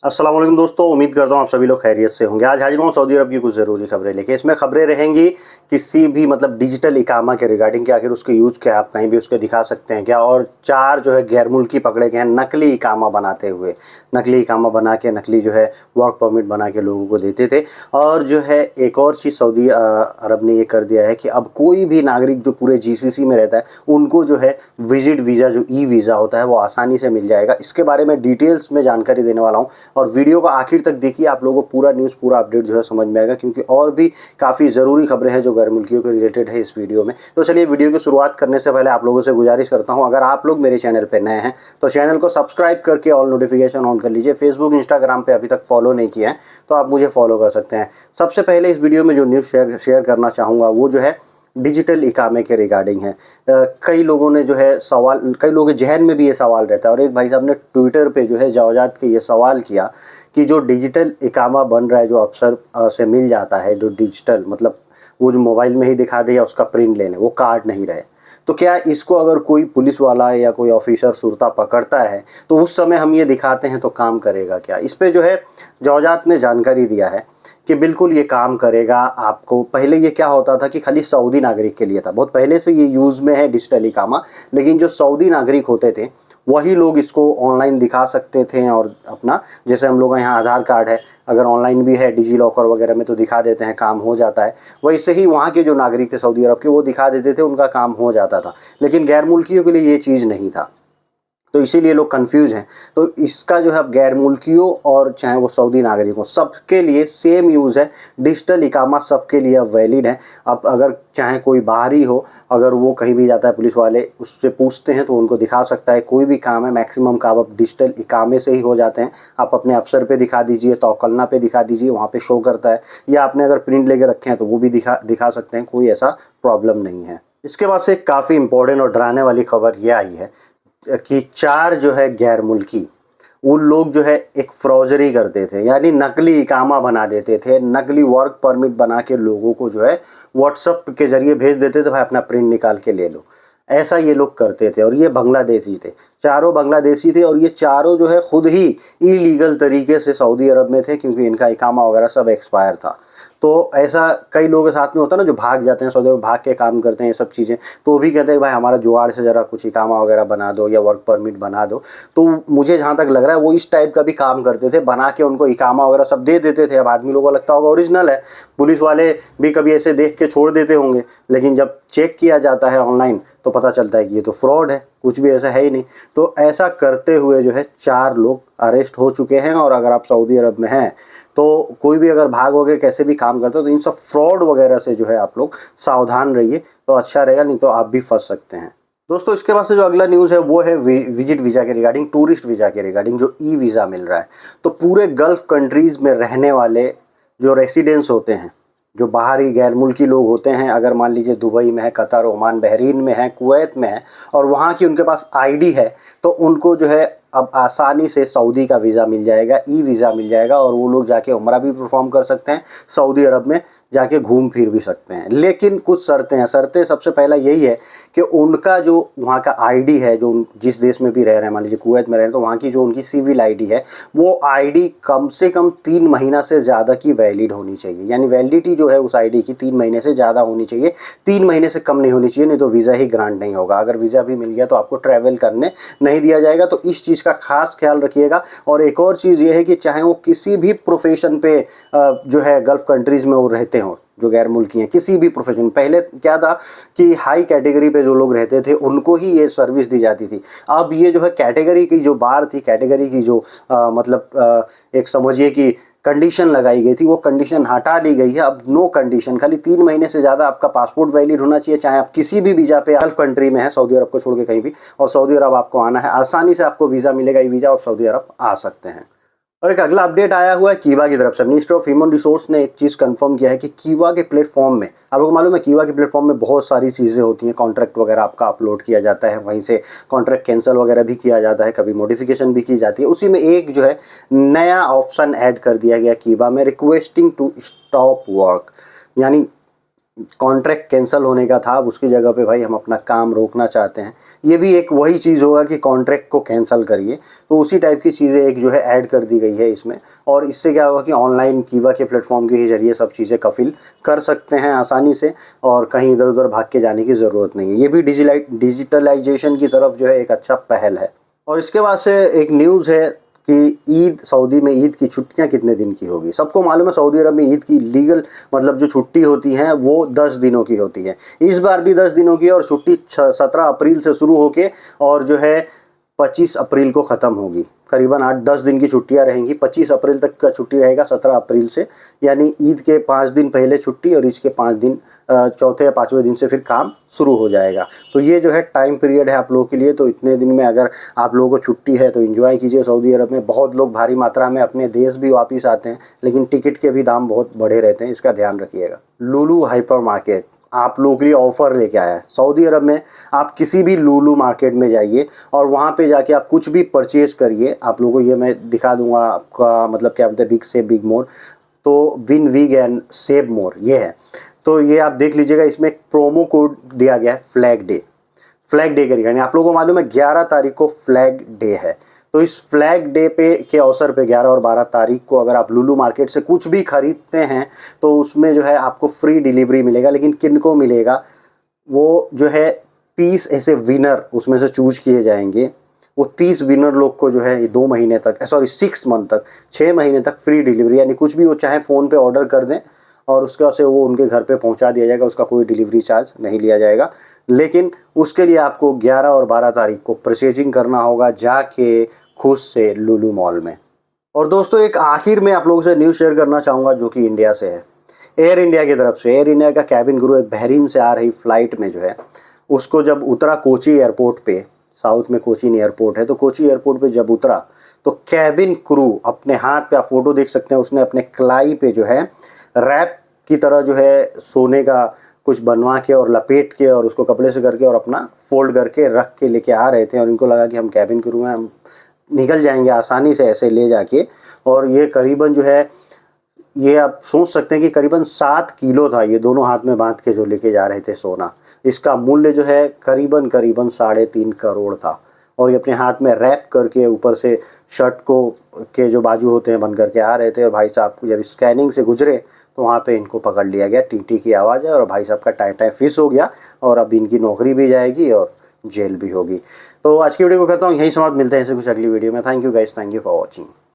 अस्सलाम वालेकुम दोस्तों, उम्मीद करता हूँ आप सभी लोग खैरियत से होंगे। आज हाजिर हूँ सऊदी अरब की कुछ ज़रूरी खबरें लेके। इसमें खबरें रहेंगी किसी भी मतलब डिजिटल इकामा के रिगार्डिंग कि आखिर उसके यूज़ क्या है, आप कहीं भी उसके दिखा सकते हैं क्या, और 4 जो है गैर मुल्की पकड़े गए हैं नकली इकामा बनाते हुए। नकली इकामा बना के नकली जो है वर्क परमिट बना के लोगों को देते थे। और जो है एक और चीज़ सऊदी अरब ने ये कर दिया है कि अब कोई भी नागरिक जो पूरे जीसीसी में रहता है उनको जो है विजिट वीज़ा जो ई वीज़ा होता है वो आसानी से मिल जाएगा। इसके बारे में डिटेल्स में जानकारी देने वाला हूँ और वीडियो को आखिर तक देखिए, आप लोगों को पूरा न्यूज़ पूरा अपडेट जो है समझ में आएगा, क्योंकि और भी काफ़ी ज़रूरी खबरें हैं जो गैर मुल्कियों के रिलेटेड है इस वीडियो में। तो चलिए वीडियो की शुरुआत करने से पहले आप लोगों से गुजारिश करता हूं, अगर आप लोग मेरे चैनल पर नए हैं तो चैनल को सब्सक्राइब करके ऑल नोटिफिकेशन ऑन कर लीजिए। फेसबुक इंस्टाग्राम पर अभी तक फॉलो नहीं किया है तो आप मुझे फॉलो कर सकते हैं। सबसे पहले इस वीडियो में जो न्यूज़ शेयर करना चाहूँगा वो जो है डिजिटल इकामे के रिगार्डिंग है। कई लोगों ने जो है सवाल, कई लोगों के जहन में भी ये सवाल रहता है और एक भाई साहब ने ट्विटर पे जो है जवाजात के ये सवाल किया कि जो डिजिटल इकामा बन रहा है जो अफसर से मिल जाता है, जो डिजिटल मतलब वो जो मोबाइल में ही दिखा दे या उसका प्रिंट लेने वो कार्ड नहीं रहे, तो क्या इसको अगर कोई पुलिस वाला या कोई ऑफिसर सुरता पकड़ता है तो उस समय हम ये दिखाते हैं तो काम करेगा क्या? इस पे जो है जवाजात ने जानकारी दिया है कि बिल्कुल ये काम करेगा। आपको पहले ये क्या होता था कि खाली सऊदी नागरिक के लिए था, बहुत पहले से ये यूज़ में है डिजिटल इकामा, लेकिन जो सऊदी नागरिक होते थे वही लोग इसको ऑनलाइन दिखा सकते थे। और अपना जैसे हम लोग का यहाँ आधार कार्ड है, अगर ऑनलाइन भी है डिजी लॉकर वगैरह में तो दिखा देते हैं, काम हो जाता है। वैसे ही वहाँ के जो नागरिक थे सऊदी अरब के वो दिखा देते थे, उनका काम हो जाता था। लेकिन गैर मुल्कियों के लिए ये चीज़ नहीं था, तो इसीलिए लोग कंफ्यूज हैं। तो इसका जो है अब गैर मुल्कियों और चाहे वो सऊदी नागरिकों सबके लिए सेम यूज़ है। डिजिटल इकामा सबके लिए अब वैलिड है। अब अगर चाहे कोई बाहरी हो, अगर वो कहीं भी जाता है पुलिस वाले उससे पूछते हैं तो उनको दिखा सकता है। कोई भी काम है मैक्सिमम काम अब डिजिटल इकामे से ही हो जाते हैं। आप अपने अफसर पे दिखा दीजिए, तौकलना पे दिखा दीजिए, वहाँ पे शो करता है, या आपने अगर प्रिंट लेके रखे हैं तो वो भी दिखा सकते हैं, कोई ऐसा प्रॉब्लम नहीं है। इसके बाद से काफ़ी इंपॉर्टेंट और डराने वाली खबर यह आई है कि 4 जो है गैर मुल्की वो लोग जो है एक फ्रॉजरी करते थे, यानी नकली इकामा बना देते थे, नकली वर्क परमिट बना के लोगों को जो है व्हाट्सएप के जरिए भेज देते थे, भाई अपना प्रिंट निकाल के ले लो। ऐसा ये लोग करते थे और ये बांग्लादेशी थे, चारों बांग्लादेशी थे और ये चारों जो है खुद ही इलीगल तरीके से सऊदी अरब में थे, क्योंकि इनका इकामा वगैरह सब एक्सपायर था। तो ऐसा कई लोगों के साथ में होता है ना, जो भाग जाते हैं सऊदी में, भाग के काम करते हैं ये सब चीज़ें, तो वो भी कहते हैं भाई हमारा जुगाड़ से ज़रा कुछ इकामा वगैरह बना दो या वर्क परमिट बना दो। तो मुझे जहाँ तक लग रहा है वो इस टाइप का भी काम करते थे, बना के उनको इकामा वगैरह सब दे देते थे। अब आदमी लोगों को लगता होगा ओरिजिनल है, पुलिस वाले भी कभी ऐसे देख के छोड़ देते होंगे, लेकिन जब चेक किया जाता है ऑनलाइन तो पता चलता है कि ये तो फ्रॉड है, कुछ भी ऐसा है ही नहीं। तो ऐसा करते हुए जो है 4 लोग अरेस्ट हो चुके हैं। और अगर आप सऊदी अरब में हैं तो कोई भी अगर भाग वगैरह कैसे भी काम करते हो तो इन सब फ्रॉड वगैरह से जो है आप लोग सावधान रहिए तो अच्छा रहेगा, नहीं तो आप भी फंस सकते हैं। दोस्तों इसके बाद से जो अगला न्यूज़ है वो है विजिट वीज़ा के रिगार्डिंग, टूरिस्ट वीज़ा के रिगार्डिंग, जो ई वीज़ा मिल रहा है। तो पूरे गल्फ़ कंट्रीज़ में रहने वाले जो रेसिडेंट्स होते हैं, जो बाहरी गैर मुल्की लोग होते हैं, अगर मान लीजिए दुबई में है, कतर, ओमान, बहरीन में है, कुवैत में है, और वहाँ की उनके पास आईडी है, तो उनको जो है अब आसानी से सऊदी का वीज़ा मिल जाएगा, ई वीज़ा मिल जाएगा, और वो लोग जाके उम्रा भी परफॉर्म कर सकते हैं, सऊदी अरब में जाके घूम फिर भी सकते हैं। लेकिन कुछ शर्तें हैं। शर्तें सबसे पहला यही है कि उनका जो वहाँ का आईडी है, जो जिस देश में भी रह रहे हैं, मान लीजिए कुवैत में रह रहे हैं, तो वहाँ की जो उनकी सिविल आईडी है वो आईडी कम से कम 3 महीना से ज़्यादा की वैलिड होनी चाहिए। यानी वैलिडिटी जो है उस आईडी की 3 महीने से ज़्यादा होनी चाहिए, 3 महीने से कम नहीं होनी चाहिए, नहीं तो वीज़ा ही ग्रांट नहीं होगा। अगर वीज़ा भी मिल गया तो आपको ट्रैवल करने नहीं दिया जाएगा। तो इस चीज़ का खास ख्याल रखिएगा। और एक और चीज़ ये है कि चाहे वो किसी भी प्रोफेशन पे जो है गल्फ़ कंट्रीज़ में वो रहते हों, जो गैर मुल्की हैं, किसी भी प्रोफेशन, पहले क्या था कि हाई कैटेगरी पे जो लोग रहते थे उनको ही ये सर्विस दी जाती थी। अब ये जो है कैटेगरी की जो बार थी, कैटेगरी की जो एक समझिए कि कंडीशन लगाई गई थी, वो कंडीशन हटा ली गई है। अब नो कंडीशन, खाली 3 महीने से ज़्यादा आपका पासपोर्ट वैलिड होना चाहिए, चाहे आप किसी भी वीज़ा पे गल्फ़ कंट्री में है, सऊदी अरब को छोड़ के कहीं भी, और सऊदी अरब आपको आना है, आसानी से आपको वीज़ा मिलेगा, ई वीज़ा, और सऊदी अरब आ सकते हैं। और एक अगला अपडेट आया हुआ है कीवा की तरफ से। मिनिस्टर ऑफ ह्यूमन रिसोर्स ने एक चीज़ कंफर्म किया है कि कीवा के प्लेटफॉर्म में, आप लोगों को मालूम है कीवा के प्लेटफॉर्म में बहुत सारी चीज़ें होती हैं, कॉन्ट्रैक्ट वगैरह आपका अपलोड किया जाता है, वहीं से कॉन्ट्रैक्ट कैंसिल वगैरह भी किया जाता है, कभी मॉडिफिकेशन भी की जाती है। उसी में एक जो है नया ऑप्शन ऐड कर दिया गया कीवा में, रिक्वेस्टिंग टू स्टॉप वर्क, यानी कॉन्ट्रैक्ट कैंसिल होने का था, अब उसकी जगह पे भाई हम अपना काम रोकना चाहते हैं। ये भी एक वही चीज़ होगा कि कॉन्ट्रैक्ट को कैंसिल करिए, तो उसी टाइप की चीज़ें एक जो है ऐड कर दी गई है इसमें। और इससे क्या होगा कि ऑनलाइन कीवा के प्लेटफॉर्म के ही जरिए सब चीज़ें कफिल कर सकते हैं आसानी से, और कहीं इधर उधर भाग के जाने की ज़रूरत नहीं है। ये भी डिजिटलाइजेशन की तरफ जो है एक अच्छा पहल है। और इसके बाद से एक न्यूज़ है कि ईद, सऊदी में ईद की छुट्टियां कितने दिन की होगी। सबको मालूम है सऊदी अरब में ईद की लीगल मतलब जो छुट्टी होती हैं वो 10 दिनों की होती है। इस बार भी 10 दिनों की, और छुट्टी 17 अप्रैल से शुरू होके और जो है 25 अप्रैल को ख़त्म होगी। करीबन 8-10 दिन की छुट्टियां रहेंगी। 25 अप्रैल तक का छुट्टी रहेगा 17 अप्रैल से, यानी ईद के 5 दिन पहले छुट्टी और ईद के 5 दिन चौथे या 5वें दिन से फिर काम शुरू हो जाएगा। तो ये जो है टाइम पीरियड है आप लोगों के लिए। तो इतने दिन में अगर आप लोगों को छुट्टी है तो एंजॉय कीजिए। सऊदी अरब में बहुत लोग भारी मात्रा में अपने देश भी वापस आते हैं, लेकिन टिकट के भी दाम बहुत बढ़े रहते हैं, इसका ध्यान रखिएगा। लुलु हाइपर मार्केट आप लोगों के लिए ऑफ़र लेके आया है। सऊदी अरब में आप किसी भी लुलु मार्केट में जाइए और वहाँ पे जाके आप कुछ भी परचेज़ करिए। आप लोगों को ये मैं दिखा दूंगा आपका मतलब क्या बोलते हैं, बिग सेव बिग मोर, तो win big and save more ये है। तो ये आप देख लीजिएगा, इसमें एक प्रोमो कोड दिया गया है फ्लैग डे। फ्लैग डे करिएगा, यानी आप लोगों को मालूम है 11 तारीख को फ्लैग डे है। तो इस फ्लैग डे पे के अवसर पे 11 और 12 तारीख को अगर आप लुलु मार्केट से कुछ भी खरीदते हैं तो उसमें जो है आपको फ्री डिलीवरी मिलेगा। लेकिन किन को मिलेगा, वो जो है 30 ऐसे विनर उसमें से चूज किए जाएंगे। वो 30 विनर लोग को जो है ये 2 महीने तक, सॉरी 6 मंथ तक, 6 महीने तक फ्री डिलीवरी, यानी कुछ भी वो चाहे फ़ोन पे ऑर्डर कर दें और उसके बाद से वो उनके घर पे पहुंचा दिया जाएगा। उसका कोई डिलीवरी चार्ज नहीं लिया जाएगा। लेकिन उसके लिए आपको 11 और 12 तारीख को परचेजिंग करना होगा जाके खुद से लुलु मॉल में। और दोस्तों एक आखिर में आप लोगों से न्यूज़ शेयर करना चाहूँगा जो कि इंडिया से है। एयर इंडिया की तरफ से, एयर इंडिया का कैबिन क्रू एक बहरीन से आ रही फ़्लाइट में जो है उसको जब उतरा कोची एयरपोर्ट पे, साउथ में कोचीन एयरपोर्ट है, तो कोची एयरपोर्ट पे जब उतरा तो कैबिन क्रू अपने हाथ पे, आप फोटो देख सकते हैं, उसने अपने कलाई पे जो है रैप की तरह जो है सोने का कुछ बनवा के और लपेट के और उसको कपड़े से करके और अपना फोल्ड करके रख के लेके आ रहे थे। और इनको लगा कि हम कैबिन क्रू हैं, हम निकल जाएंगे आसानी से ऐसे ले जाके। और ये करीबन जो है, ये आप सोच सकते हैं कि करीबन 7 किलो था ये दोनों हाथ में बांध के जो लेके जा रहे थे सोना। इसका मूल्य जो है करीबन 3.5 करोड़ था। और ये अपने हाथ में रैप करके ऊपर से शर्ट को के जो बाजू होते हैं बन करके आ रहे थे। और भाई साहब जब स्कैनिंग से गुजरे तो वहाँ पे इनको पकड़ लिया गया। टीटी की आवाज़ है और भाई साहब का टाइम टाइम फिक्स हो गया और अब इनकी नौकरी भी जाएगी और जेल भी होगी। तो आज की वीडियो को करता हूँ यहीं समाप्त, मिलते हैं ऐसे कुछ अगली वीडियो में। Thank you guys, thank you for watching.